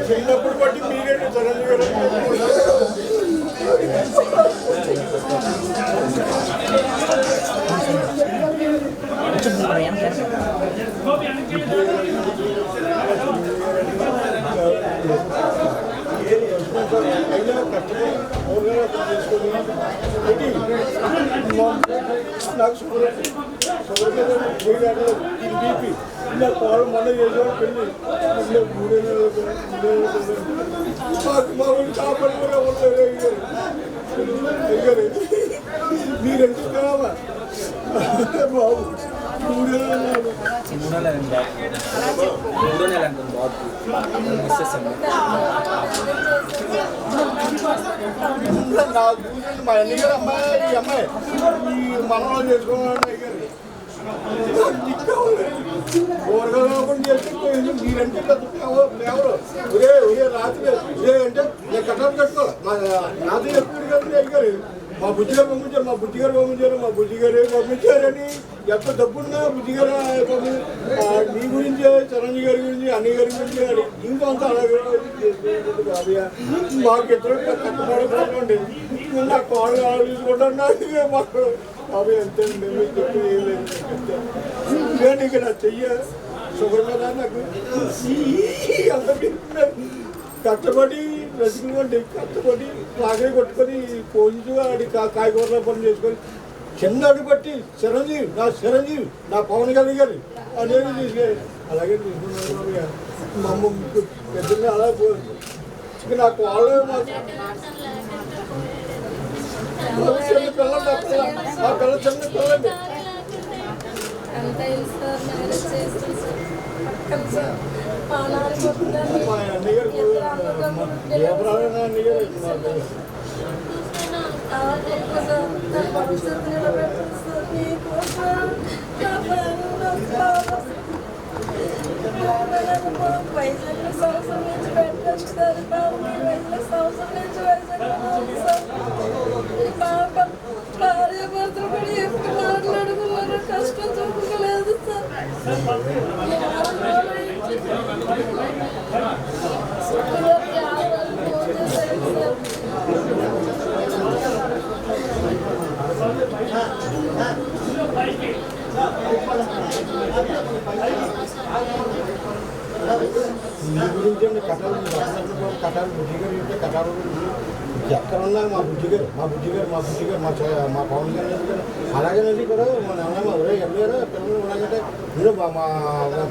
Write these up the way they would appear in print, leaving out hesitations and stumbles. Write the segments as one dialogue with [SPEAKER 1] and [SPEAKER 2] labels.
[SPEAKER 1] చిన్నప్పుడు బట్టి మీరేంటి చరణ్ గారు నాకు షుగర్ బీపీ ఇలా పాలు మొన్న చేసేవాడు పెళ్ళి మా ఊరి చేపలు కూడా ఉంటారు అయ్యారు మీరు ఎందుకు కావా బాబు మా అన్ని గారు అమ్మాయి ఈ అమ్మాయి ఈ మనలో చేసుకోవాలి అయ్యారు కూరగాయలు చేసుకుంటే మీరంటే ఎవరు ఒరే ఒరే రాత్రి ఒరే అంటే నేను కట్టాలు కట్టుకోవాలి మా నాతో ఎప్పుడు కలిసి అడిగారు మా బుజ్జిగారు పంపించారు మా బుజ్జిగారు పంపించారు మా బుజ్జిగారే పంపించారని ఎంత డబ్బున్నా బుజ్జిగారు నీ గురించి చరణ్ గారి గురించి అన్నయ్య గారి గురించి ఇంకొంత అలాగే బాబయ్య మాకు ఇద్దరు కట్టబడిపోతుందండి నా కాళ్ళు ఆలోచించుకుంటాను మాకు బాబయ్య అంతే అండి మీకు చెప్పి ఏం లేదు ఇదేంటి ఇక్కడ చెయ్య షుగర్ మీద నాకు అంత కష్టపడి రసికండి కష్టపడి లాగే కొట్టుకొని పోయించు ఆడి కాయగూరల పనులు చేసుకొని చిన్న అడుగు పట్టి చిరంజీవి నా పవన్ కళ్యాణ్ గారి అనేది తీసుకెళ్ళి అలాగే తీసుకున్నాను మా అమ్మ పెద్దగా అలా నాకు వాళ్ళు చిన్న పిల్లలు ఆ పిల్ల చిన్న పిల్లండి మా అన్నగారు ఏ ప్రాణం అన్నగారు
[SPEAKER 2] వైజాగ్ సంవత్సరం నుంచి పెట్టేస్తారు సంవత్సరం నుంచి వైజాగ్ భార్య భర్తలు కూడా ఎప్పుడు మాట్లాడుకున్నారు కష్టం చూపలేదు సార్
[SPEAKER 1] మీ గురించి అండి కట్టాలు బుజ్జిగారు చెప్తే కట్టాలు ఎక్కడున్నా మా బుజ్జిగారు మా పవన్ కళ్యాణ్ గారు అలాగేనండి కూడా మన అన్న ఎవరైనా పిల్లలు ఉన్నాయంటే మీరు మా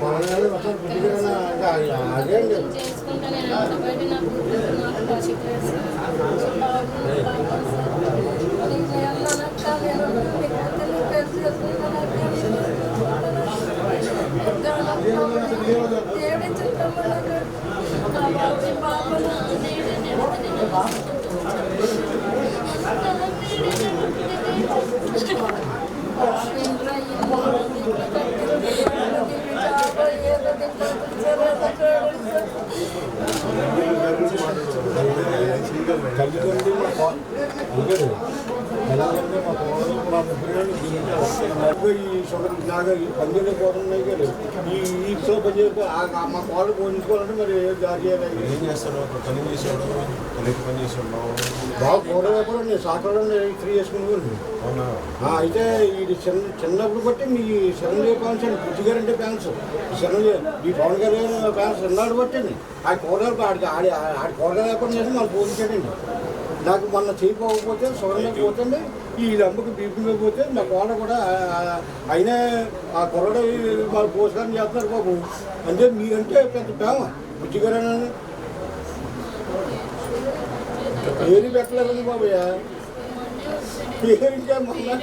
[SPEAKER 1] పవన్ కళ్యాణ్ వస్తారు బుజ్జిగారు అదే అండి తల్లిదండ్రులు ఈ షుగర్ నాగా పనిచేయలే పోతున్నాయి కానీ ఈ పని మా కాళ్ళు పోయించుకోవాలంటే మరి జారీ చేయాలి
[SPEAKER 3] ఏం చేస్తాను పని చేసేవాడు పని చేసేవాడు
[SPEAKER 1] బాగా కూడా నేను సాకలో ఫ్రీ చేసుకునేవాళ్ళు
[SPEAKER 3] అవునా
[SPEAKER 1] అయితే ఇది చిన్నప్పుడు బట్టి మీ చిరంజీవి ఫ్యాన్స్ అండి బుజ్జిగారు అంటే ఫ్యాన్స్ చిరంజీవి ఈ పవన్ కళ్యాణ్ ఫ్యాన్స్ చిన్నాడు బట్టండి ఆ కూరగాయలు ఆడి కూరగాయలు లేకుండా చేసి మాకు పోయించాడండి నాకు మొన్న చేయకపోతే షుగర్ పోతుంది ఈ అమ్మకి బీపీ మీద పోతే మా కోడ కూడా అయినా ఆ కుర్రడు మాకు పోషకాన్ని చేస్తున్నారు బాబు అంటే మీరంటే పెద్ద ప్రేమ బుజ్జిగారు పేరు పెట్టలేదండి బాబయ్య పేరు ఇంకా మొన్న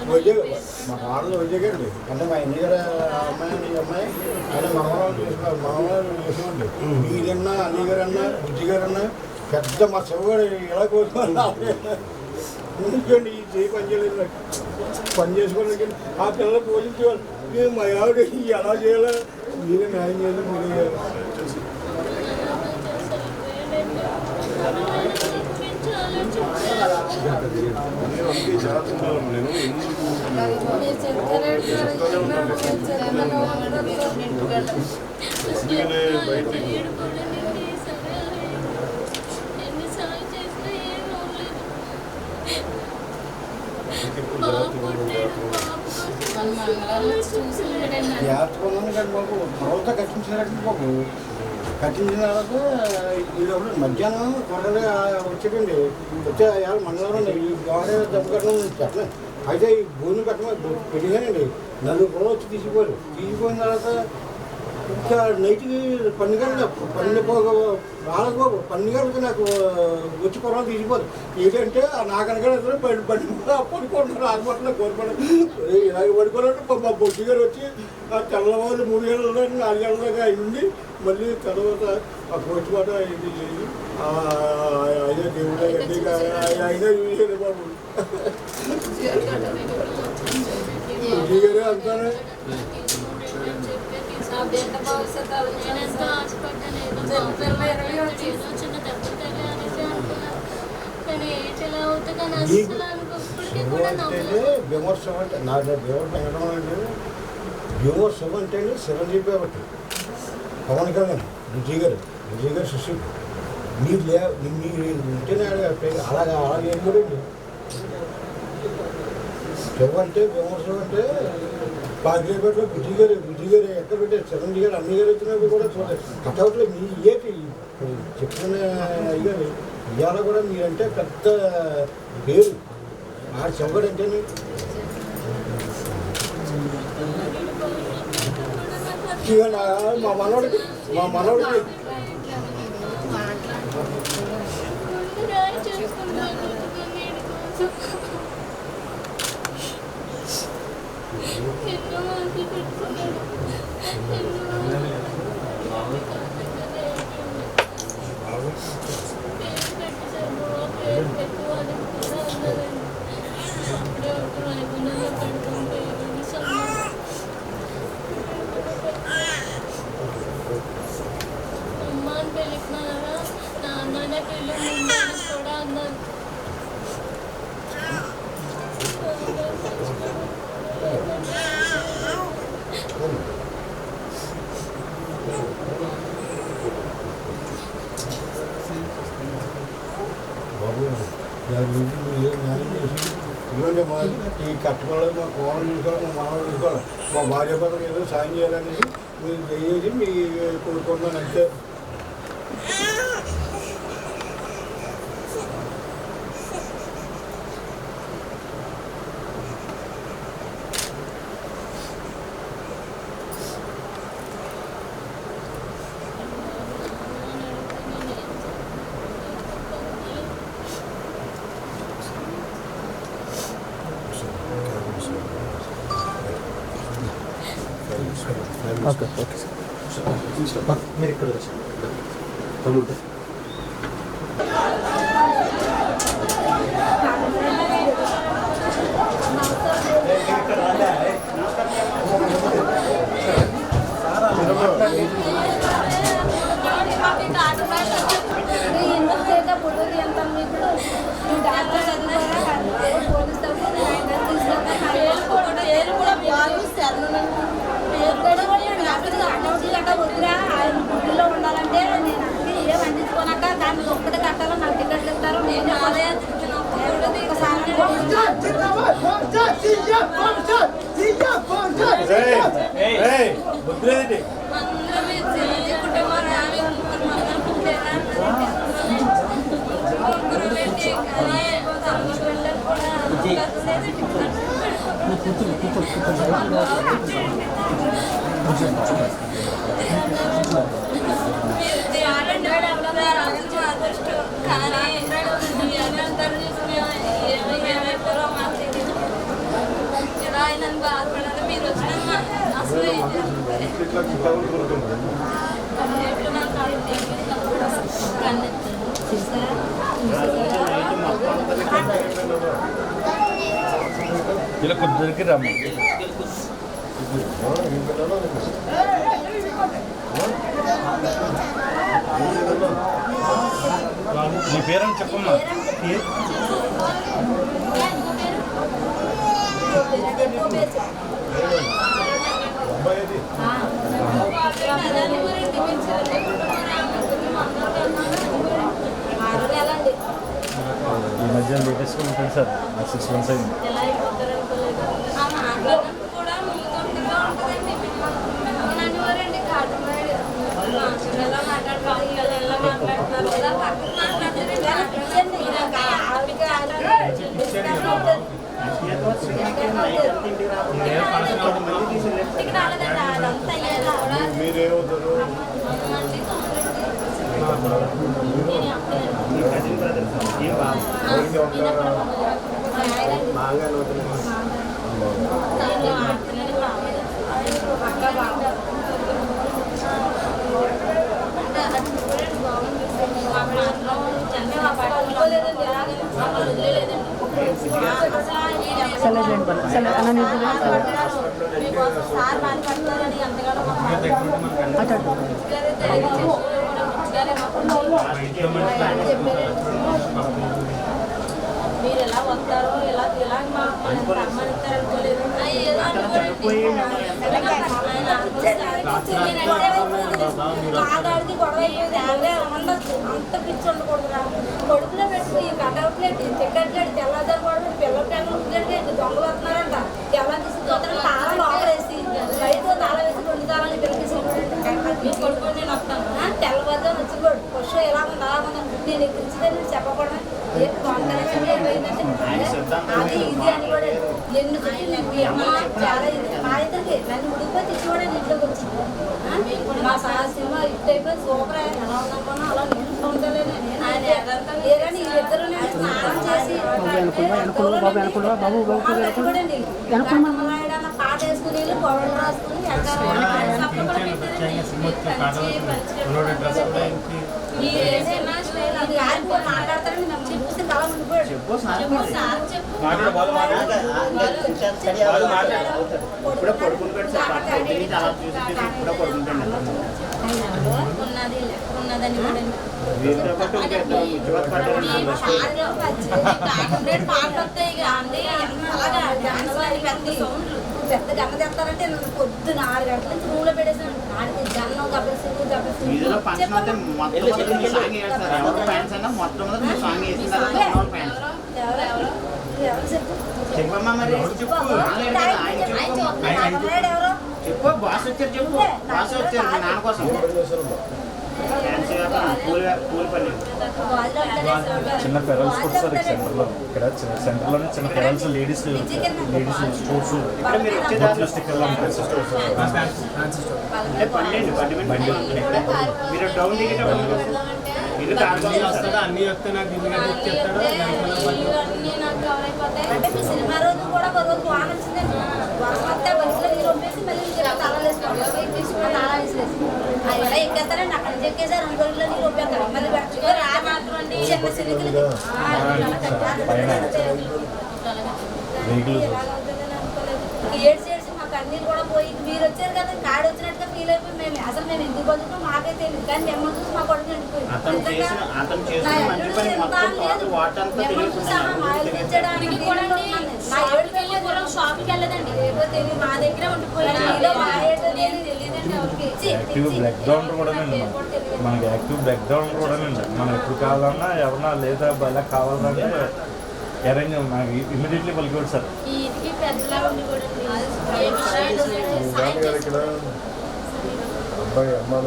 [SPEAKER 1] వైజాగ్ మా కోడలు వైజాగ్ అండి అంటే మా అన్ని గారు అమ్మాయి అమ్మాయి అంటే మనవరాలు చేసుకోండి మీరన్నా అన్ని గారు అన్నా బుజ్జిగారు అన్నా పెద్ద మా చెవుగాడు ఎలా కోరుకోండి ఈ చేయి పని చేయలేదు పని చేసుకోండి ఆ పిల్లలు పోషించేవాళ్ళు మా ఆవిడ ఎలా చేయాలో మీరే న్యాయం చేయాలి మీరే
[SPEAKER 3] అందుకే జాగ్రత్తగా నేను ఎందుకు అందుకనే బయటికి
[SPEAKER 1] జాగ్రత్తగా ఉన్నాను కానీ బాబు తర్వాత కట్టించారంటే బాబు కట్టించిన తర్వాత ఈలోపల మధ్యాహ్నం త్వరగా వచ్చేటండి వచ్చే మండలంలో ఈ గోడ దెబ్బ కట్టడం చెప్పలేదు అయితే ఈ భూమి కట్టడం పెట్టిగానండి 4 రోజులు వచ్చి తీసిపోయిన తర్వాత ఇంకా నైట్కి 12 గంటలకు 12 రాలేదు బాబు 12 గంటలకు నాకు వచ్చి పొలం తీసిపోదు ఏంటంటే నాకనగా పడుకుంటున్నారు హాస్పిటల్లో కోరుకోవడం ఇలాగ పడుకోవాలంటే మా బొడ్డి గారు వచ్చి తెల్లవారు 3 గంటల 4 గంటల దాకా అయింది మళ్ళీ తర్వాత ఆ కోచ్ మాట ఇది అయినా దేవుడు అయినా చూసేది బాబు బుడ్డి గారే అంతానే భీమోత్సవం అంటే నా దేవుడు పెట్టడం అంటే భీమోత్సవం అంటే చిరంజీవి కాబట్టి పవన్ కళ్యాణ్ విజయ్ గారు శిష్యుడు మీరు మీరు ఉంటేనే అలాగే ఏం కూడా శివ అంటే భీమోత్సవం అంటే పాకిరేపేటలో విజయ్ గారు ఎక్కడ పెట్టారు చిరంజీవి గారు అన్ని గారు వచ్చినప్పుడు కూడా చూడాలి కటౌట్లో మీ ఏటి చెప్పిన అయ్యారు ఇవాళ కూడా మీరంటే పెద్ద పేరు ఆ చెవ్వడు అంటే మా మనోడికి ఇవ్వండి మా ఈ కట్టుకోవాలి మా కోడలు చూసుకోవాలి మా మామూలు చూసుకోవాలి మా భార్య పదవి ఏదో సాయం చేయాలని మీరు చేసి మీ కోరుకుంటున్నాను అంతే
[SPEAKER 4] ఓకే సార్ మీరు ఇక్కడ తమ్ముడు
[SPEAKER 2] గుడిలో ఉండాలంటే నేను అన్ని ఏం అందించుకోనాక దాన్ని ఒక్కటే కట్టాలో నాకు టికెట్లు ఇస్తారు నేను మీరు వచ్చిన అసలు
[SPEAKER 4] ఇలా కొద్ది దగ్గర రమ్మ నీ పేరని చెప్పమ్మా.
[SPEAKER 3] అబ్బాయి అది
[SPEAKER 4] ఈ మధ్య లేటెస్ట్గా ఉంటుంది సార్ 6 months అయింది.
[SPEAKER 1] మీరేమవుతారు బాగా
[SPEAKER 2] మీరు ఎలా వస్తారో ఎలా ఎలా రమ్మనిస్తారనుకోలేదు కాదాడికి గొడవ అయ్యేది ఉండొచ్చు అంత పిచ్చి ఉండకూడదురా కొడుకులో పెట్టుకు ఈ కటౌట్లేటి టికెట్లేటి తెల్లదారు గొడవ పిల్లల పిల్లలు దొంగలు వస్తున్నారంట ఎలా తీసుకుపోతారు తాళ లోపలేసి రైతు తాళ వేసి 2 తాళాలు పిల్లకి కొడుకు నేను వస్తాను తెల్లవారుగా వచ్చిపోడు ఫస్ట్ ఎలా ఉంది అలా ఉంది నేను ఎక్కించితే నేను చెప్పకూడదు అది ఇది అని కూడా ఎందుకు చాలా ఇది మా ఇద్దరికి నన్ను ఉడిపోతే చూడండి ఇంట్లోకి వచ్చింది మా సార్ సినిమా హిట్ అయిపోయి సూపర్ అయ్యాను ఎలా ఉందనుకున్నా అలా నేను ఉండలేను లేదని వీళ్ళిద్దరూ స్నానం చేసి మమ్మల్ని పాట వేసుకుని పౌడర్ రాసుకుని మాట్లాడతారని చెప్తే తల ఉండిపోయాడు
[SPEAKER 5] ఇప్పుడు పడుకుంటాడు సార్ అలా చూసి ఇప్పుడు పడుకుంటాడు
[SPEAKER 2] ఉన్నది ఉన్నదని
[SPEAKER 5] వీరితో పాటు
[SPEAKER 2] పాటలు వస్తాయి ఇక అంటే అలాగా పెద్ద గన్న తెస్తారంటే పొద్దున 6 గంటల నుంచి రూమ్లో పెట్టేసాను ఆడికి గన్నం గబ్బరిసి
[SPEAKER 5] వీధిలో ఫంక్షన్ అయితే మొత్తం సాంగ్ వేయాలి సార్ ఎవరు ఫ్యాన్స్ అయినా మొత్తం సాంగ్ వేసిన ఫ్యాన్స్ చెప్పమ్మా మరి
[SPEAKER 2] ఎవరో
[SPEAKER 5] చెప్పు బాస్ వచ్చారు చెప్పు బాస్ వచ్చారు మీ నాన్న కోసం ఫ్యాన్స్ కూలి పని
[SPEAKER 4] చిన్న పెరల్స్ కూడా సార్ సెంటర్లో ఇక్కడ సెంటర్లోనే చిన్న పెరల్స్ లేడీస్ స్టోర్స్ స్టిక్కర్లో ఉంటాయి
[SPEAKER 5] పండి మీరు డౌన్ దిగేటప్పుడు ఇది
[SPEAKER 3] వస్తాడా అన్నీ వస్తే నాకు ఇల్లు చెప్తాడు
[SPEAKER 2] అంటే మీ సినిమా రోజు కూడా ఒక రోజు వాన వచ్చిందండి వర్షం వస్తే బస్సులో నీళ్ళు పంపేసి మళ్ళీ తాళా వేసేసి అలా ఎక్కేస్తారండి అక్కడ నుంచి ఎక్కేసారు 2 రోజుల్లో నీళ్ళు పంపేస్తారు మళ్ళీ చిన్న సిలికలకి ఏడ్చి మాకు అన్నీళ్ళు కూడా పోయి మీరు వచ్చారు కదా కాడు వచ్చినట్టుగా ఫీల్ అయిపోయి మేము అసలు మేము ఎందుకు బతుకుతాం మాకే తెలియదు కానీ మిమ్మల్ని చూసి మా కొడుకు షాప్కి వెళ్ళదండి తెలియదు మా దగ్గర
[SPEAKER 4] యాక్టివ్ బ్లడ్ గ్రౌండ్ కూడానండి మనకి యాక్టివ్ బ్లడ్ గ్రౌండ్ కూడానండి మనం ఎప్పుడు కావాలన్నా ఎవరన్నా లేదా ఇలా కావాలంటే అరేంజ్ మనకి ఇమీడియట్లీ పలికోడు సార్
[SPEAKER 3] అబ్బాయి అమ్మా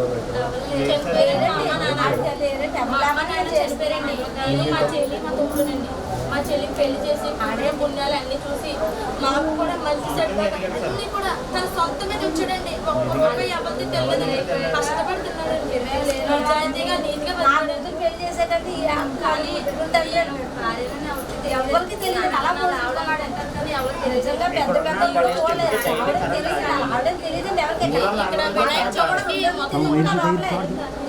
[SPEAKER 2] మా చెల్లికి పెళ్లి చేసి ఆడే పుణ్యాలు అన్ని చూసి మాకు కూడా మంచి సెట్ అన్ని కూడా తన సొంత మీద వచ్చాడండి ఒక్క రూపాయి ఎవరికి తెలియదు కష్టపడుతున్నాడండి నిజాయితీగా నీట్గా పెళ్లి చేసేటట్టు ఎవరికి తెలియదు అలా కానీ ఎవరికి నిజంగా పెద్ద పెద్ద ఆవిడకి తెలియదండి ఎవరికి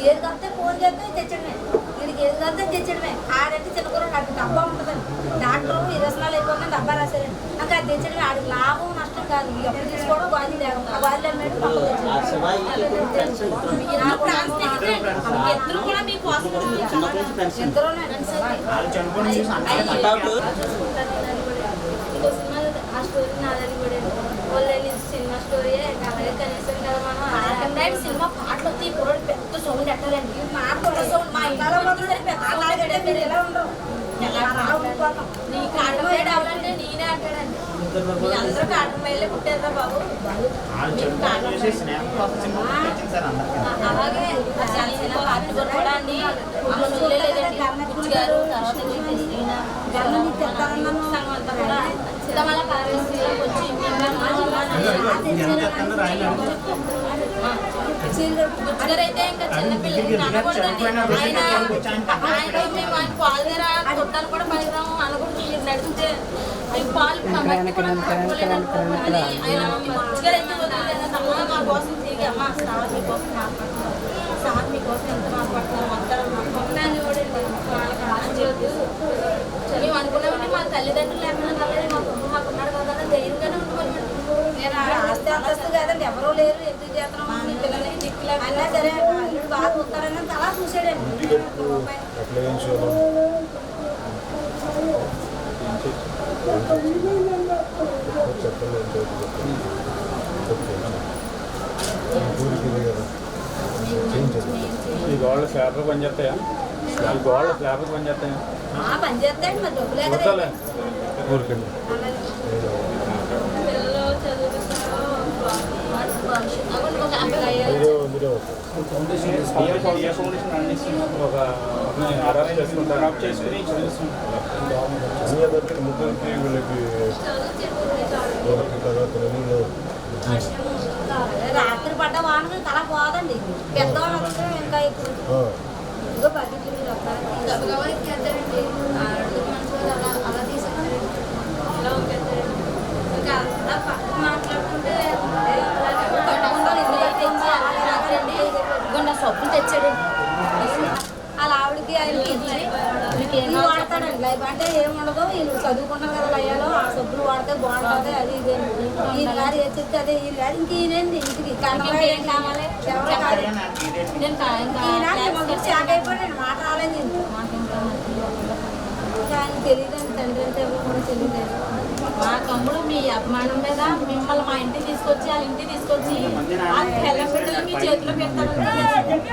[SPEAKER 2] ఏది కడితే ఫోన్ చేస్తే తెచ్చడమే వీడికి ఏది కడితే తెచ్చడమే ఆడంటే చిన్నకూర నాకు డబ్బా ఉంటుందండి డాక్టర్ 20 అయిపోయినా డబ్బా రాశారండి నాకు అది తెచ్చడమే ఆడికి లాభం నష్టం కాదు ఎప్పుడు తీసుకోవడం గాజు లేవు ఆ గాజులు అమ్మేది
[SPEAKER 6] ఇద్దరు కూడా మీకోసం
[SPEAKER 2] ఎంతలోనే
[SPEAKER 5] వాళ్ళు చనిపోయిన చూసి అందరూ
[SPEAKER 2] ఇంకో సినిమా ఆ స్టోరీ నాదని కూడా వాళ్ళు సినిమా స్టోరీ అలాగే కనీసం కదా మనం ఆడకుండా సినిమా పాటలు వచ్చి ఇప్పుడు పెద్ద సౌండ్ ఎట్టాలండి మాట్లాడే సౌండ్ మా ఇంట్లో పెద్ద మీరు ఎలా ఉండరు నీ కాటమైడ్ అవ్వాలంటే నేనే అంటాడండి మీ అందరూ కాటమైడ్లే పుట్టారా బాబు
[SPEAKER 5] వాళ్ళు చనిపోయిన చూసి స్నేహం కోసం సినిమా తెచ్చింది సార్ అందరికీ.
[SPEAKER 6] అలాగే సినిమా పాటలు కూడా అండి అమ్మ లేదండి బుజ్జి గారు తర్వాత సంఘం అంతా కూడా సీతమల కార్యశ్రీలో వచ్చి బుజ్జిగారు అయితే ఇంకా చిన్నపిల్లలు అనకూడదండి ఆయన మేము ఆయన పాలు దగ్గర కొట్టాలు కూడా పనికిరాము అనకూడదు మీరు నడిపితే మేము పాలు అని ఆయన బుజ్జిగారు అయితే వదిలేదండి అమ్మ మా కోసం తిరిగి అమ్మ సార్ మీకోసం మాట్లాడుతున్నాం సార్ మీకోసం ఎంత మాట్లాడుతున్నాం మొత్తం మొత్తాన్ని చూడండి మేము అనుకున్నామంటే మా తల్లిదండ్రులు లేకుండా మాకున్నాడు కదా ధైర్యంగానే ఉంటున్నాం నేను ఆస్తి అంతస్తు కాదండి ఎవరూ లేరు ఎందుకు చేస్తున్నాం మీ పిల్లలకి దిక్కులేదు అయినా సరే అల్లుడు బాగా చూస్తారని అలా చూసాడండి
[SPEAKER 3] ఎట్లా ఏం చేయాలి చెప్పండి ఊరికి కదా
[SPEAKER 4] ఈ గోడలు ఫ్లాట్లు పనిచేస్తాయా ఈ గోడలు ఫ్లాట్లు పనిచేస్తాయా
[SPEAKER 2] పని చేస్తాయండి మరి డబ్బులే కదా
[SPEAKER 4] చూడాలి
[SPEAKER 3] ఊరికండి
[SPEAKER 6] పిల్లలు చదువుతున్నారు
[SPEAKER 4] ఒక అరెస్ట్ చేసుకుంటారు చేసుకుని
[SPEAKER 3] అన్నీ అందరికీ ముగ్గురికి వీళ్ళకి తర్వాత
[SPEAKER 2] రాత్రి పడ్డ వానకు తల పోదండి పెద్దవాళ్ళు వస్తే ఇంకా ఎక్కువ ఇదిగో బకెట్లు మీరు వస్తారు
[SPEAKER 6] అలా తీసుకుంటారు ఇలా ఒకేస్తారండి ఇంకా అలా పక్కన మాట్లాడుకుంటే ఇదిగో నా సబ్బులు తెచ్చాడు
[SPEAKER 2] అలా ఆవిడకి ఆయనకి ఇచ్చి ఇవి వాడతాడండి లైఫ్ అంటే ఏముండదు వీళ్ళు చదువుకుంటారు కదా లయ్యాలో ఆ సబ్బులు వాడితే బాగుంటుంది అది ఇది ఈయన గారు ఏ చెప్తే అదే ఈయన గారు ఇంక ఈయనండి ఇంటికి కన్నడ ఏం కావాలి ఎవరో కాదు
[SPEAKER 6] నేను
[SPEAKER 2] చాక అయిపోయాడు మాట రాలేదు ఇంట్లో ఆయన తెలియదండి తండ్రి అంటే ఎవరు కూడా తెలియలేదు
[SPEAKER 6] మా తమ్ముడు మీ అభిమానం మీద మిమ్మల్ని మా ఇంటికి తీసుకొచ్చి వాళ్ళ ఇంటికి తీసుకొచ్చి ఆ తెల్ల బిడ్డలు మీ చేతిలో పెడతారనుకోలేదండి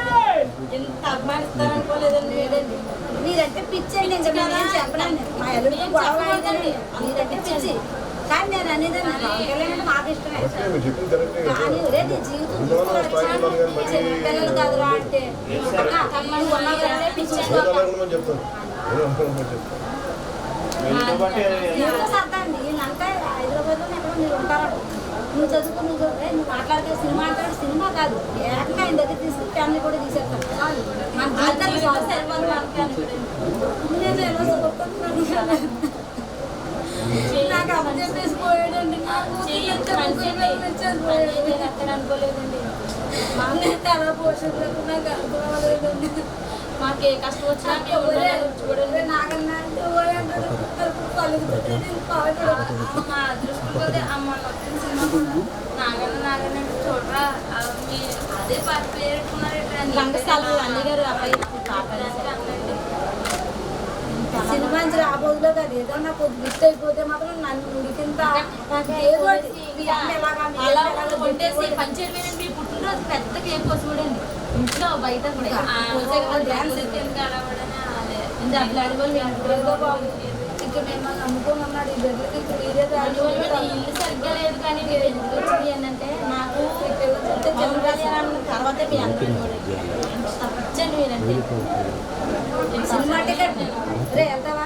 [SPEAKER 6] ఎంత అభిమానిస్తారనుకోలేదండి లేదండి
[SPEAKER 2] మీరంటే పిచ్చండి ఇంకా నేను చెప్పలేండి మా ఎల్లుడికి గొడవ అయిందండి మీరంటే పిచ్చి కానీ నేను అనేది వెళ్ళాలంటే మాకు ఇష్టమే
[SPEAKER 3] మీరు చెప్పింది కరెక్టే కదా
[SPEAKER 2] కానీ ఒరే నీ జీవితం చిన్నపిల్లలు కదరా అంటే నువ్వు ఉన్నావు కదా పిచ్చి
[SPEAKER 3] అనుకోమని చెప్తాను
[SPEAKER 2] సర్దండి వీళ్ళంటే హైదరాబాద్లో ఎక్కడ మీరు ఉంటారు నువ్వు చదువుకు నువ్వు నువ్వు మాట్లాడితే సినిమా అంటాడు సినిమా కాదు ఏకంగా ఆయన దగ్గర తీసుకుని ఫ్యామిలీ కూడా తీసేస్తాను మన జీవితాలు సరిపోదు నేను ఎలా చదువుకుంటున్నాను నాకు అమ్మ చెప్పేసి పోయాడండి
[SPEAKER 6] అనుకోలేదండి
[SPEAKER 2] మా తల పోషకులకు నాకు అర్థం అవ్వలేదండి
[SPEAKER 6] మాకు ఏ కష్టం వచ్చినా
[SPEAKER 2] చూడండి నాకన్నా అంటే పోయాడు పలుకుతుంది
[SPEAKER 6] మా అదృష్టం కొద్ది అమ్మ వచ్చిన సినిమా నాగన్న చూడరా మీ అదే పార్టీ పేరు పెట్టుకున్నారు రంగస్థలం అన్ని గారు అబ్బాయి
[SPEAKER 2] సినిమా నుంచి రాబోదులో కాదు ఏదో నాకు గిఫ్ట్ అయిపోతే మాత్రం నన్ను ఉడికింత ఏదో
[SPEAKER 6] అలా కొట్టేసి పంచేయడం మీ పుట్టినరోజు పెద్ద కేక్ కోసుకోడండి ఇంట్లో బయట కూడా డ్యాన్స్
[SPEAKER 2] ఇంకా మేము నమ్ముకొని ఉన్నాడు ఈ బిడ్డలకి మీరే
[SPEAKER 6] ఇల్లు సరిగ్గా లేదు కానీ మీరు ఎందుకు వచ్చింది ఏంటంటే నాకు తర్వాత మీ అందరూ తప్పచ్చండి మీరంటే
[SPEAKER 2] సినిమా టికెట్ రే వెళ్తావా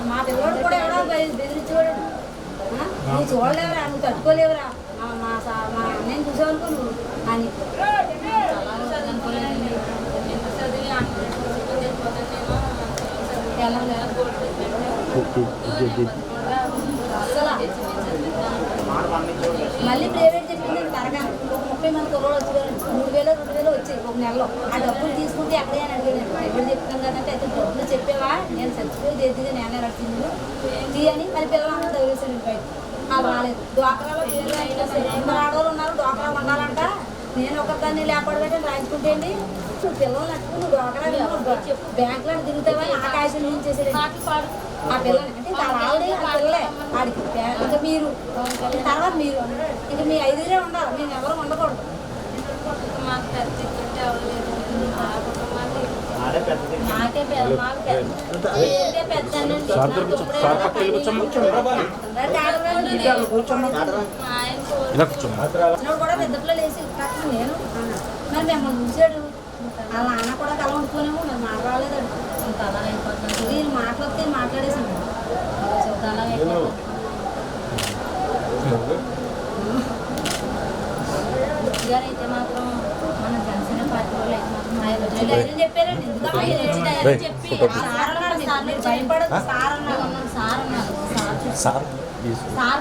[SPEAKER 2] మా పిల్లడు కూడా ఎవడో బెదిరించేవాడు నువ్వు చూడలేవురా నువ్వు తట్టుకోలేవురా మా అన్నయ్యని చూసావనుకో నువ్వు అని మళ్ళీ ప్రైవేట్ చెప్పింది తరగా ఒక 30 మంది కుర్రోడు వచ్చారు 3,000 2,000 వచ్చాయి ఒక నెలలో ఆ డబ్బులు తీసుకుంటే ఎక్కడే అని అడిగాను ఎప్పుడు చెప్తాను కదంటే అయితే డబ్బులు చెప్పేవా నేను చచ్చిపోయి చేద్దిగా నేనే రచ్చింది తీ అని మరి పిల్లలందరూ తగిలేసాడు బయట వాళ్ళు రాలేదు. డ్వాక్రాలో పేరు అందరు ఆడవాళ్ళు ఉన్నారు, డ్వాక్రా ఉండాలంట. నేను ఒకదాన్ని లేపడబెట్టి రాయించుకుంటేండి పిల్లలు నట్టుకుని డ్వాక్రా బ్యాంకులో తిరుగుతావా ఆ కాయలు నుంచేసేది ఆ పిల్లలు అంటే ఆవిడే ఆ పిల్లలే ఆడికి ఇంకా మీరు తర్వాత మీరు ఇంకా మీ 5 ఉండాలి, మేము ఎవరు ఉండకూడదు.
[SPEAKER 6] మాకు పెద్ద ఎవరు లేదు, మా కుటుంబానికి
[SPEAKER 5] ఆడే పెద్దది.
[SPEAKER 6] నాకే పెద్ద మాకు పెద్ద ఏదే పెద్ద
[SPEAKER 4] సార్ పక్క వెళ్ళి కూర్చోమ్మా. ఇలా కూర్చోమ్మా.
[SPEAKER 2] కూడా పెద్ద పిల్లలు వేసి కట్టను నేను మరి మిమ్మల్ని చూసాడు వాళ్ళ నాన్న కూడా కల ఉంటున్నాము మరి మాట రాలేదండి.
[SPEAKER 6] ఇంకా అలా అయిపోతుంది.
[SPEAKER 2] వీళ్ళు మాట్లాడితే మాట్లాడేసాను
[SPEAKER 6] అలా అయిపోతుంది. గారు అయితే మాత్రం మన జనసేన పార్టీ వాళ్ళు అయితే మాత్రం
[SPEAKER 2] ధైర్యం చెప్పారండి. ఎందుకంటే
[SPEAKER 6] చెప్పి
[SPEAKER 2] సార్ అన్నాడు, మీరు భయపడదు సార్ అన్నాడు.
[SPEAKER 6] సార్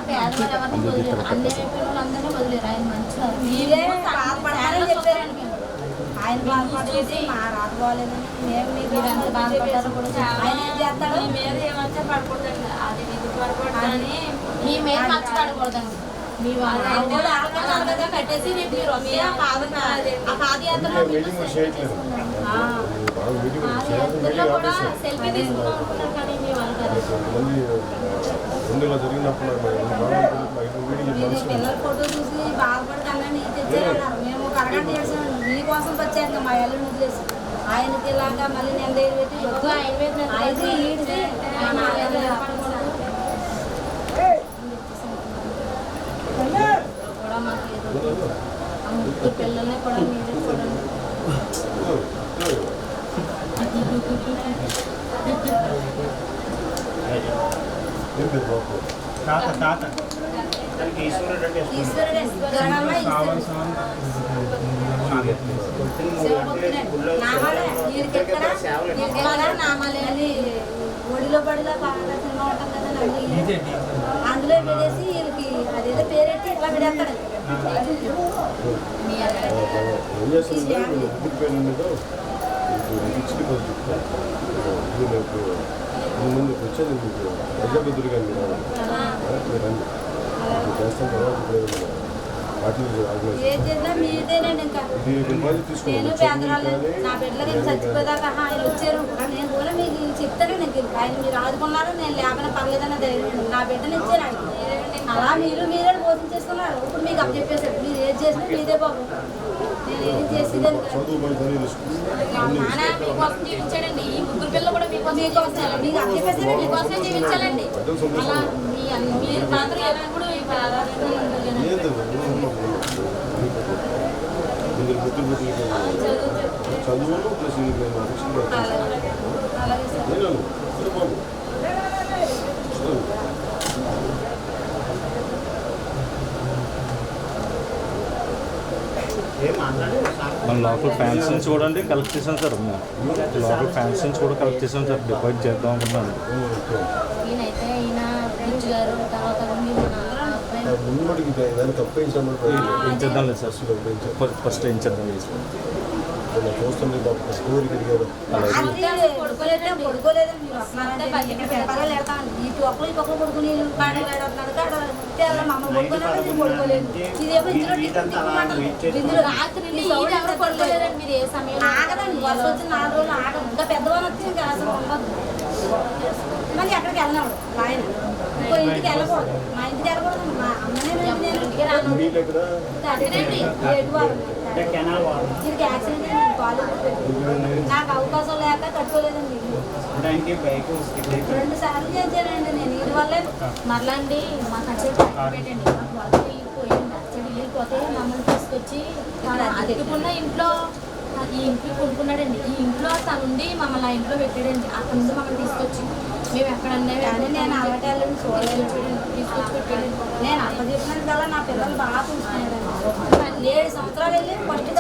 [SPEAKER 6] పేదవాళ్ళు ఎవరిని వదిలేరు, అన్ని వాళ్ళందరినీ వదిలేరు. ఆయన మంచివారు.
[SPEAKER 2] మీరే బాధపడతారని చెప్పారండి. ఆయన బాధపడేసి మా రాకపోలేదని మేము మీకు
[SPEAKER 6] ఎంత బాధపడ్డారో కూడా
[SPEAKER 2] ఆయన ఏం చేస్తాడు
[SPEAKER 6] మీ మీద ఏమంటే పడకూడదండి. అది మీకు పడకూడదని మీ మీద మర్చి పడకూడదండి. మీ వాళ్ళగా కట్టేసి రేపు మీరు వస్తే ఆ పాదయాత్రలో పాదయాత్రలో కూడా సెల్ఫీ తీసుకుందాం అనుకున్నారు కానీ మీ వాళ్ళు కదా.
[SPEAKER 2] పిల్లల ఫోటో చూసి బాధపడతానని తెచ్చారన్నారు. మేము ఒక అరగంట చేసాము మీకోసం వచ్చాక మా ఎల్లుని వదిలేసి ఆయనకి ఇలాగా మళ్ళీ నేను దగ్గర పెట్టి వద్దు
[SPEAKER 6] ఆయన మీద
[SPEAKER 2] అయితే ఈడితే
[SPEAKER 6] కూడా మాకు ఏదో ఆ ముగ్గురు పిల్లల్ని కూడా మీరే చూడండి.
[SPEAKER 5] దానికి ఈశ్వరుడు అంటే ఇష్టం.
[SPEAKER 2] ఈశ్వరుడే జగనమ్మ ఈశ్వరుడు నామాలే వీరికెక్కడ నామాలే అని ఒడిలో పడిలో బాగా సినిమా ఉంటుంది కదా అందులో పెట్టేసి వీళ్ళకి అదేదో పేరెట్టి ఇట్లా పెడతాడు.
[SPEAKER 1] ముందు వచ్చేది మీకు ప్రజాబుద్ధులుగా మీరు చేస్తాం తర్వాత
[SPEAKER 2] ఏం చేద్దాం మీదేనండి ఇంకా నేను పేదరాలు నా బిడ్డలకి నేను చచ్చిపోదాకా ఆయన వచ్చారు నేను కూడా మీకు చెప్తాను నాకు ఆయన మీరు ఆదుకున్నారు నేను లేకపోయినా పర్లేదన్న ధైర్యం నా బిడ్డను ఇచ్చాను ఆయన అలా మీరే మోసం చేసుకున్నారు. ఇప్పుడు మీకు అప్ చెప్పేశారు మీరు ఏది చేసినా మీదే బాబు నేను ఏం చేసేదాన్ని
[SPEAKER 6] నాన్న మీకోసం జీవించాడండి. ఈ ముగ్గురు పిల్లలు కూడా మీకోసం
[SPEAKER 2] మీకు అప్ చెప్పేసారు
[SPEAKER 6] మీకోసమే జీవించాలండి. అలా మీరు మాత్రం ఎప్పుడు ఈ ప్రాధాన్యత
[SPEAKER 1] చదువులు ప్లస్
[SPEAKER 2] అలాగే సార్
[SPEAKER 5] ఏం మాట్లాడే
[SPEAKER 4] మన లోకల్ ఫ్యాన్స్ నుంచి చూడండి కలెక్ట్ చేసాం సార్. లోకల్ ఫ్యాన్స్ నుంచి కూడా కలెక్ట్ చేసాం సార్. డిపాజిట్ చేద్దాం అనుకున్నాను.
[SPEAKER 6] ఈయనైతే ఈయన ప్రిన్స్ గారు తర్వాత మీరు
[SPEAKER 1] ముందుకి దాన్ని తప్పేసాము
[SPEAKER 4] ఏం చేద్దాం లేదు సార్. ఫస్ట్ ఏం చేద్దాం
[SPEAKER 1] చూస్తుంది స్టోరీకి ఎదిగాడు
[SPEAKER 2] పడుకోలేదు మీరు వస్తున్నారంటే పేపర్లు వెళ్తాను ఈ ఒక్కరు ఈ ఒక్కరు పడుకుని కాడి వస్తున్నాడు మమ్మల్ని పడుకున్నాడు నేను పడుకోలేదు. ఇదేమో ఇందులో
[SPEAKER 6] రాత్రి ఎవరు పడుకోలేదండి. మీరు ఏ సమయంలో
[SPEAKER 2] ఆగదండి వర్షం వచ్చి 4 రోజులు ఆగదు. ఇంకా పెద్దవాళ్ళు వచ్చి ఇంకా అసలు ఉండదు. మళ్ళీ ఎక్కడికి వెళ్ళినాడు ఆయన ఇంకో ఇంటికి వెళ్ళకూడదు. మా ఇంటికి వెళ్ళకూడదు. మా అమ్మనే నేను ఇంటికి రాను.
[SPEAKER 5] కెనాల్ వాడు
[SPEAKER 2] దీనికి యాక్సిడెంట్ అయింది కాలేజ్ నాకు అవకాశం లేక కట్టుకోలేదండి.
[SPEAKER 5] దానికి బైక్ స్కిడ్ అయిపోయింది.
[SPEAKER 2] 2 సార్లు చేశానండి నేను ఇది వల్లే
[SPEAKER 6] మరలా అండి మా కచ్చేది పెట్టండి. మాకు వర్క్ వెళ్ళిపోయింది. అచ్చడి వెళ్ళిపోతే మమ్మల్ని తీసుకొచ్చి అతుకున్న ఇంట్లో ఈ ఇంట్లో కొనుక్కున్నాడండి. ఈ ఇంట్లో తనుండి మమ్మల్ని ఆ ఇంట్లో పెట్టాడండి. అక్కడ నుండి మమ్మల్ని తీసుకొచ్చి మేము ఎక్కడన్నా
[SPEAKER 2] కానీ నేను అలవాటాలను చూడలేదు.
[SPEAKER 6] తీసుకొచ్చి పెట్టాడండి.
[SPEAKER 2] నేను అప్ప చెప్పినట్టు కల్లా నా పిల్లలు బాగా చూసుకున్నారండి. 7 సంవత్సరాలు వెళ్ళి ఫస్ట్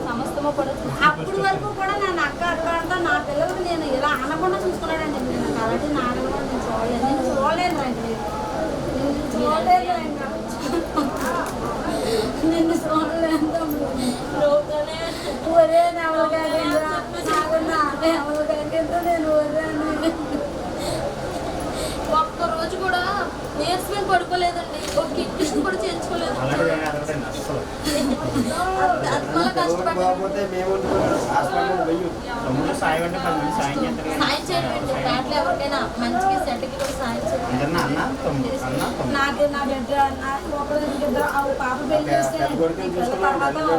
[SPEAKER 6] సమస్తము కూడా
[SPEAKER 2] అప్పుడు వరకు కూడా నన్ను అక్క అంతా నా పిల్లలకు నేను ఇలా అనకుండా చూసుకున్నాడండి. నేను కాబట్టి నాన్న కూడా నేను చూడలేదు. నేను చూడలేదు రండి నిన్ను చూడలేదు నిన్ను చూడలేదు ఒరే నెవలుగా నెవలుగా నేను ఒరే
[SPEAKER 6] ఒక్క రోజు కూడా నీరసమైన పడుకోలేదండి, ఒక కిడ్నీ కూడా చేయించుకోలేదు.
[SPEAKER 5] అలాంటిది ఏమీ అడగదండి అసలు.
[SPEAKER 6] అది మళ్ళీ కష్టపడి
[SPEAKER 5] తమ్ముడు సాయం అంటే 10 మంది సాయం చేస్తారు కానీ
[SPEAKER 6] సాయం చేయడం ఫ్యాట్లు ఎవరికైనా మంచిగా సెట్కి కూడా సాయం చేయాలి.
[SPEAKER 5] అందరినా అన్న తమ్ముడు అన్న తమ్ముడు
[SPEAKER 2] నాకు నా బిడ్డ ఒకరు ఇద్దరు పాప పెళ్లి చేస్తే ఈ పిల్లల తర్వాత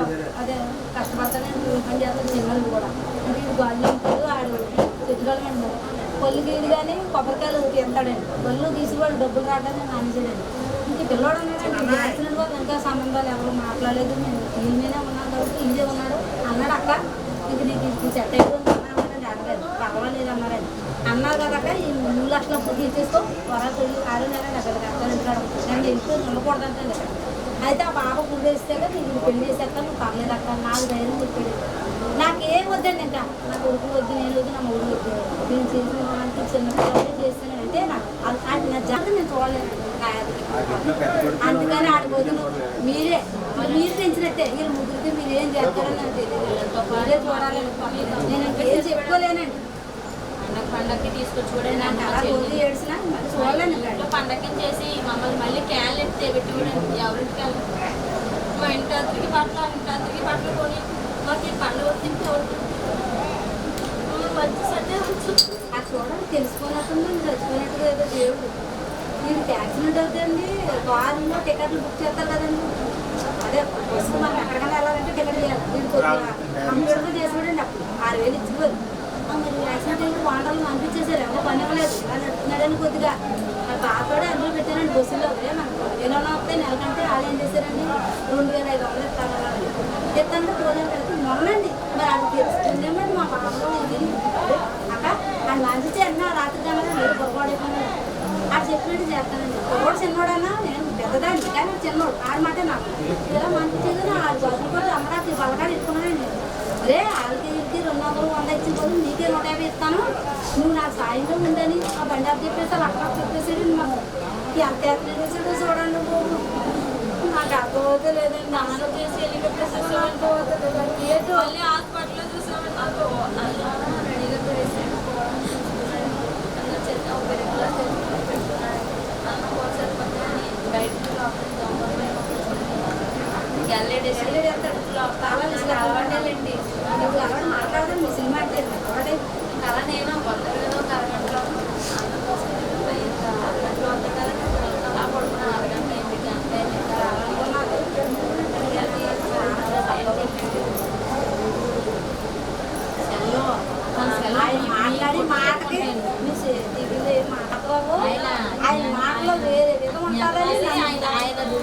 [SPEAKER 2] అదే కష్టపడతానే పని చేస్తాను. చిన్నలు కూడా అంటే ఇది గొల్లు ఉంటాడు, ఆడు చెట్టుకోవాలండి పళ్ళు గీడు కానీ కొబ్బరికాయలు తింటాడండి. పళ్ళు తీసుకోవాలి డబ్బులు రావడానికి నానిసాడండి. ఇంక పిల్లడు ఉన్నాడండి యాక్సిడెంట్ వల్ల ఇంకా సంబంధాలు ఎవరు మాట్లాడలేదు. నేను వీళ్ళ మీదే ఉన్నాను కాబట్టి ఇదే ఉన్నాడు అన్నాడు. అక్క ఇంక నీకు ఇది సెట్ అయిపోయింది అన్నాడండి. అడగలేదు పర్వాలేదు అన్నారండి. అన్నారు కదక్క ఈ 3 లక్షలు అప్పుడు తీసేసుకో త్వరగా పెళ్ళి కాలేదండి అక్కడికి అక్కడ నేను వెళ్ళిపోయి ఉండకూడదంటండి. అయితే ఆ బాబా గుడి వేస్తే నీకు పెళ్లి చేసేస్తాను నువ్వు పర్లేదు అక్క నాకు ధైర్యం చెప్పాడు. నాకేం వద్దండి ఇంకా నా కొడుకు వద్దు నేను వద్దు నా మూడు వద్దు నేను చేసిన వానికి చిన్న పిల్లలు చేస్తాను అంటే నాకు నా జాగ్రత్త నేను చూడలేదు. అందుకని ఆడిపోతు మీరే పెంచినట్టే వీళ్ళు ముగ్గురికి మీరు ఏం చేస్తారని నాకు తెలియదు. మీరే చూడాలి. నేను ఇంకేం చెప్పుకోలేనండి.
[SPEAKER 6] పండగకి తీసుకొచ్చి కూడా
[SPEAKER 2] నాకు అలా రోజు ఏడ్చినా మరి చూడలేను.
[SPEAKER 6] ఇంట్లో పండగ చేసి మమ్మల్ని మళ్ళీ క్యాలెట్ పెట్టి కూడా ఎవరింటికి వెళ్ళి మా ఇంటి అద్దరికి బట్టలు కొని మాకు ఈ పండుగ వచ్చింది మంచి సరే
[SPEAKER 2] అది చూడండి తెలుసుకున్నట్టుంది చచ్చిపోయినట్టుగా ఏదో దేవుడు. దీనికి యాక్సిడెంట్ అవుతుందండి. కారులో టికెట్లు బుక్ చేస్తారు కదండి. అదే బస్సు మనం ఎక్కడికైనా వెళ్ళాలంటే టికెట్ చేయాలి. దీనికి కంప్యూటర్గా చేసుకోండి అప్పుడు 6,000 ఇచ్చిపోరు. మరి యాక్సిడెంట్ అయితే వాంటలు అనిపించేసారు ఎవరో పని ఇవ్వలేదు అని అంటున్నాడని కొద్దిగా బాగా అందులో పెట్టారండి బస్సులో. మనకు ఏమైనా వస్తే నెలకంటే వాళ్ళు ఏం చేశారండి 2,500 ఇస్తాను ఇస్తానంటే పోలేని కలిపి మొన్నండి. మరి అది తెలుస్తుందేమండి మా బాబులో ఇది అక్క అది మంచితే అన్నా రాత్రి దాకా మీరు పొరపాడైపోయినా అది చెప్పినట్టు చేస్తానండి. పొరపాటు చిన్నోడన్నా నేను పెద్దదాన్ని కానీ చిన్నోడు ఆడమాట నాకు ఇలా మంచి చేసి ఆ బస్సులు కూడా అమ్మడానికి బలకాడు ఇస్తున్నానండి. అరే వాళ్ళకి వీళ్ళకి 200, 100 ఇచ్చిన పోదు నీకే 150 ఇస్తాను నువ్వు నాకు సాయంగా ఉందని ఆ బండి అప్పు చెప్పేసి అక్కడ చెప్పేసాడు. మాకు ఎంత చేసాడో చూడండి బాబు. నాకు అర్థమవుతే లేదండి.
[SPEAKER 6] నాన్న చేసి వెళ్ళి పెట్టేసి
[SPEAKER 2] ఏదో
[SPEAKER 6] మళ్ళీ హాస్పిటల్లో చూసామంటే నాకు రెడీగా పెట్టేసాడు. బయటకు అలవాటేనండి.
[SPEAKER 2] నువ్వు అలవాటు మాట్లాడదాం మీ సినిమా అంటే అలవాటే
[SPEAKER 6] కళ నేను కొత్తగా ఒక అరగంటలో అలా పడుకున్న అరగంట 8
[SPEAKER 2] ఆయన మాట్లాడి మాటకి మాట్లాడవు ఆయన మాటలో వేరే విధం ఉంటారని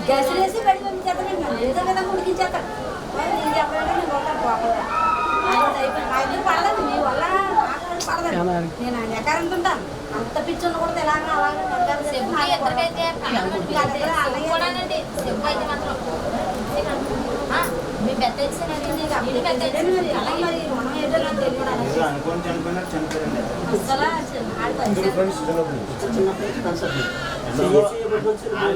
[SPEAKER 2] గసిరేసి బయట పంపించేస్తానండి. ఏదో విధంగా ఉడికించేస్తాడు. నేను చెప్పాలంటే నేను కొట్టాను పోకుండా ఆయన అయిపోయింది. మా ఇద్దరు పడదండి మీ వల్ల పడదండి. నేను ఆయన ఎక్కడంటుంటాను అంత పిచ్చున్న కూడా ఎలాగ అలాగే
[SPEAKER 6] ఇద్దరికైతే అయితే మాత్రం మీ పెద్ద
[SPEAKER 5] ఏదో అనుకోని చనిపోయినట్టు చనిపోయింది.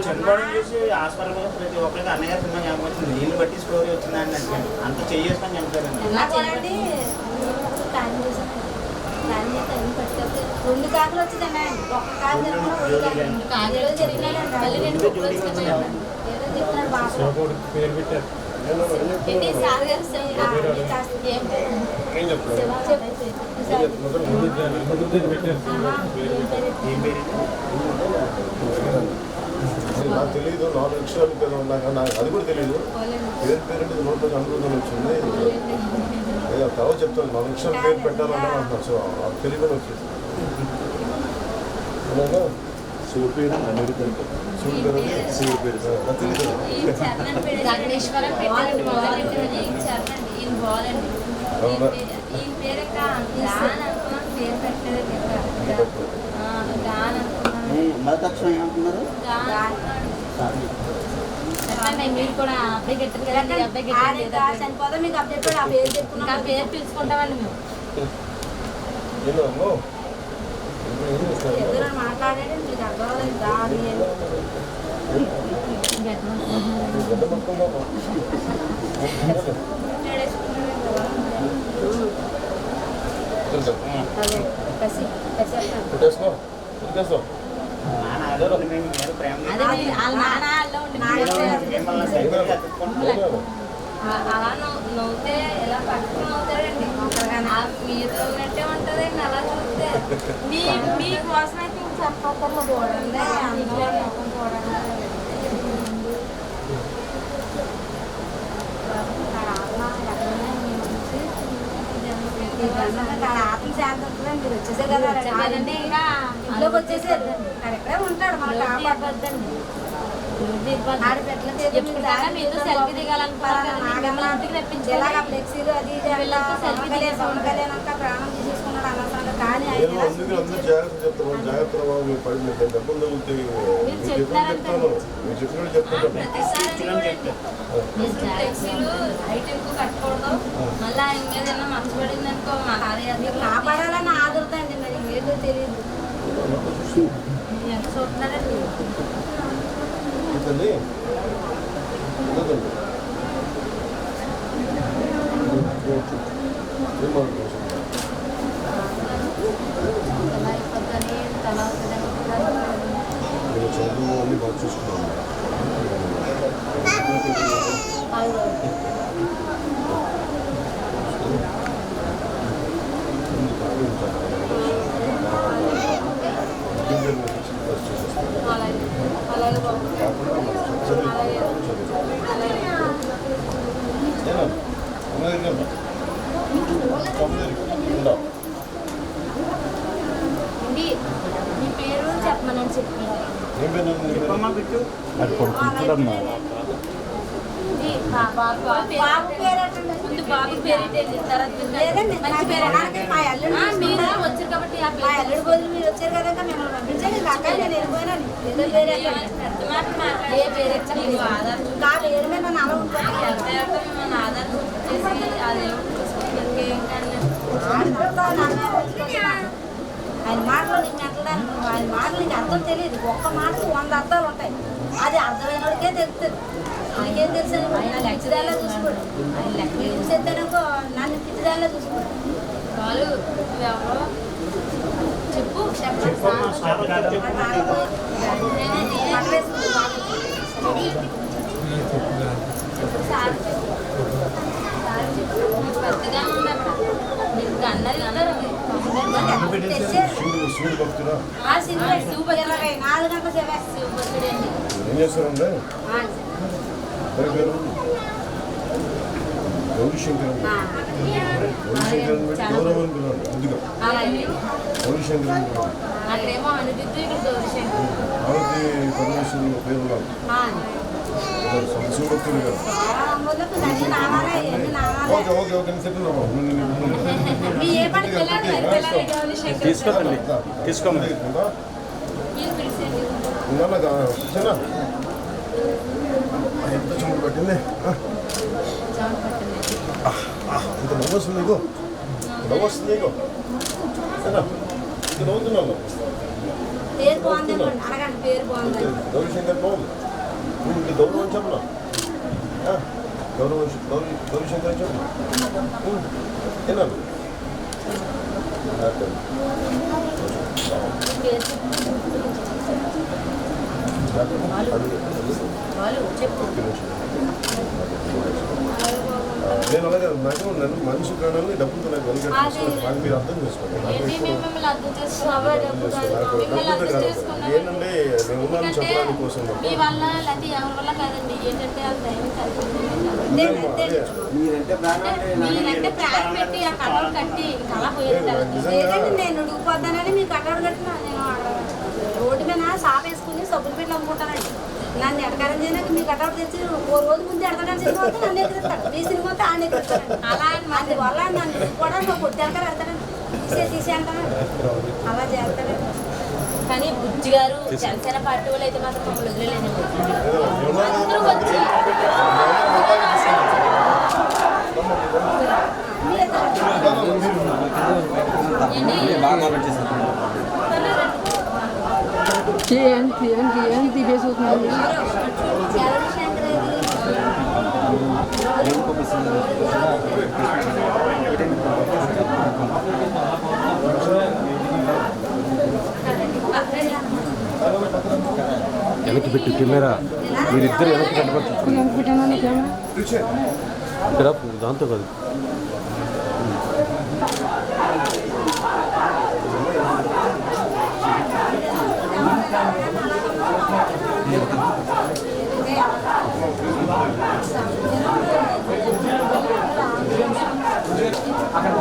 [SPEAKER 5] చనిపోవడం చేసి హాస్పిటల్ కూడా ప్రతి ఒక్కరికి అన్నయ్య సినిమా జ్ఞాపకం వచ్చింది. నీళ్ళు బట్టి స్టోరీ వచ్చిందని అంటే అంత చేసుకొని చనిపోయారండి.
[SPEAKER 2] 2 కాకులు వచ్చిందన్నా ఒక్క కాదు
[SPEAKER 6] కాకిలో జరిగినాడండి. మళ్ళీ నేను
[SPEAKER 2] ఏదో చెప్తున్నాడు బాగా
[SPEAKER 3] పేరు పెట్టారు.
[SPEAKER 6] సార్ గారు ఏం
[SPEAKER 3] ఏం చెప్పలేదు.
[SPEAKER 5] ఏం పేరు
[SPEAKER 3] నాకు తెలియదు. 4 నిమిషాలు కదా ఉన్నాక నాకు అది కూడా తెలియదు. పేరంటే నోట్లో అనుకుందని వచ్చింది. తర్వాత చెప్తాను 4 నిమిషాలు పేరు పెట్టాలని అంటున్నాను. సో అది తెలియకుండా వచ్చేసి శివుడు పేరు అన్నిటి పేరు శివుడు పేరు శివుడు పేరు నాకు తెలియదు.
[SPEAKER 6] గణేశ్వరం పెట్టారండి. మొదలెట్టారని ఇచ్చారండి. ఈయన బాలండి ఈ పేరు పేరు పెట్టలేదు. గాన్ అనుకున్నాను. మీరు కూడా అబ్బాయి గెట్టారు కదండి. అబ్బాయి గెట్టారు
[SPEAKER 2] చనిపోదా మీకు అప్డేట్ ఆ పేరు చెప్పుకున్నా
[SPEAKER 6] ఇంకా పేరు పిలుచుకుంటామండి మేము.
[SPEAKER 2] ఎదురు మాట్లాడాడు మీకు అర్థం దాని
[SPEAKER 3] పెట్టేస్తాం
[SPEAKER 5] నాన్న అదే మేము ప్రేమ
[SPEAKER 6] అదే వాళ్ళ నాన్న వాళ్ళ ఉండి
[SPEAKER 5] మిమ్మల్ని సైకిల్ ఎత్తుకుంటున్నారు.
[SPEAKER 6] అలా నవ్వుతే ఎలా పట్టుకుని నవ్వుతాడండి మీరు ఉన్నట్టే ఉంటుందండి అలా చూస్తే మీకోసం అయితే ఇంక చెప్పక్కర్లో చూడండి అందులో మొత్తం చూడండి
[SPEAKER 2] మీరు వచ్చేసే కదండి ఇంట్లోకి వచ్చేసారు ఎక్కడే ఉంటాడు మన కాపాడుతుందండి
[SPEAKER 6] సెల్ఫీ దిగాలనుకుంటున్నాను
[SPEAKER 2] ఫ్లెక్సీలు అది ఉండలేనాక ప్రాణం తీసేసుకున్నాడు అన్నమాట కానీ
[SPEAKER 3] నేను అందుకే అందరూ జాగ్రత్త చెప్తాను. జాగ్రత్త బాబు మీరు పడి మీరు దెబ్బలు తగులుతాయి. మీకు చెప్తాను. మీరు చెప్పినట్టు చెప్తాను.
[SPEAKER 6] హైట్ ఎక్కువ కట్టకూడదు మళ్ళీ ఆయన మీద ఏమన్నా మంచబడింది అనుకో మా
[SPEAKER 2] కాపాడాలని ఆదురుతాండి మరి ఏదో తెలియదు
[SPEAKER 6] ఎంత చూస్తున్నారండి
[SPEAKER 3] ఇదండి ఇదండి
[SPEAKER 6] తల అయిపోద్దని తల అవుతుందని
[SPEAKER 3] మీరు చదువు అన్ని బాగా చూసుకున్నాను.
[SPEAKER 6] అలాగే బాబు మీ పేరు చెప్పమని చెప్పి
[SPEAKER 5] చెప్పమ్మా బిట్టు.
[SPEAKER 4] అది కొడుకుంటుందమ్మా
[SPEAKER 6] బాబు పేరు ముందు బాబు పేరు
[SPEAKER 2] లేదండి
[SPEAKER 6] మంచి పేరు
[SPEAKER 2] మా అల్లుడు
[SPEAKER 6] మీరు వచ్చారు కాబట్టి ఆ
[SPEAKER 2] మా అల్లుడు బదులు మీరు వచ్చారు కదా మిమ్మల్ని పంపించండి అక్క నేను వెళ్ళిపోయినాను ఏదో పేరు
[SPEAKER 6] పెద్ద మాట మాట్లాడి ఏ పేరు ఎక్కడ ఆధార్
[SPEAKER 2] నా పేరు మీద నన్ను అలా ఉంటాను
[SPEAKER 6] మిమ్మల్ని ఆధార్ చేసి అది ఇంకేం కానీ
[SPEAKER 2] ఆయన మాటలు నీకు అంటడానికి ఆయన మాటలు నీకు అర్థం తెలియదు ఒక్క మాటకు 100 అర్థాలు ఉంటాయి అది అర్థమైన వాడికే తెలుస్తుంది ఆయనకేం తెలుసు ఆయన లెక్కదారిలో చూసుకోడు ఆయన లెక్క చూసేద్దనుకో నన్ను పిచ్చిదారిలో చూసుకోడు
[SPEAKER 6] వాళ్ళు ఎవరో చెప్పు
[SPEAKER 5] చెప్పమ్మా స్టాప్ కాదు చెప్పమ్మా.
[SPEAKER 6] సార్ పెద్దగా ఉన్నారు మీరు అన్నది ఉన్నారు
[SPEAKER 3] సూర్యుడు భక్తుడా
[SPEAKER 2] 4 గంటల సేవ
[SPEAKER 3] ఏం చేస్తారంటే పేరు గౌరీశంకర్ గౌరీశంకర్ పెట్టి గౌరవం పిలవండి ముందుగా గౌరీశంకర్
[SPEAKER 6] అక్కడేమో అనిపిద్దు ఇక్కడ దోషండి
[SPEAKER 3] భారతి పరమేశ్వరుని పేరు శివభక్తుడు గారు. ఓకే ఓకే ఓకే నేను సెటిల్
[SPEAKER 4] తీసుకోండి తీసుకోండి
[SPEAKER 3] ఎంత చూడు పట్టింది ఇంత నవ్వు వస్తుంది నీకు నవ్వు వస్తుంది నీకు ఇంత నవ్వుతున్నాను
[SPEAKER 2] పేరు బాగుంది అడగండి పేరు బాగుంది
[SPEAKER 3] గౌరీశంకర్ బాగుంది ఇంక గౌరవం చెప్పనా గౌరీశంకర్ చెప్పు తిన్నాను నేను అలాగే మ్యాక్సిమం నన్ను మనిషి ప్రాణాలని డబ్బులతో నాకు వెనక మీరు అర్థం చేసుకోండి
[SPEAKER 6] మిమ్మల్ని అర్థం చేసుకోవాలి
[SPEAKER 3] ఏంటంటే నేను ఉన్నాను చెప్పడానికి కోసం
[SPEAKER 6] మీ వల్ల లేకపోతే ఎవరి వల్ల కాదండి ఏంటంటే ఆ దైవం మీరంటే ప్రాణం పెట్టి ఆ కట్టలు కట్టి కళ పోయేది
[SPEAKER 2] నేను ఉడికిపోతానని మీ కట్టడు కట్టిన నేను రోడ్డు మీద సాప్ వేసుకుని సబ్బులు పెట్టి అమ్ముకుంటానండి నన్ను ఎడకారం చేయడానికి మీ కట్టౌట్ తెచ్చి 4 రోజుల ముందు ఎడకడం సినిమా వస్తే నన్ను ఎదురుతాడు మీ సినిమా వస్తే ఆయన ఎదురుతాడు
[SPEAKER 6] అలా
[SPEAKER 2] అందువల్ల నన్ను కూడా కొట్టి ఎడతాడు వెళ్తాడండి తీసే అంటాను అలా చేస్తాడండి
[SPEAKER 6] కానీ బుజ్జి గారు జనసేన పార్టీ వాళ్ళు అయితే మాత్రం మమ్మల్ని వదిలేదండి అందరూ వచ్చి
[SPEAKER 7] ఏంటి ఫేస్ అవుతుంది వెనక్కి పెట్టు కెమెరా మీరిద్దరు వెనక్కి కనబడుతుంది ఇక్కడ దాంతో కాదు
[SPEAKER 2] అక్కడ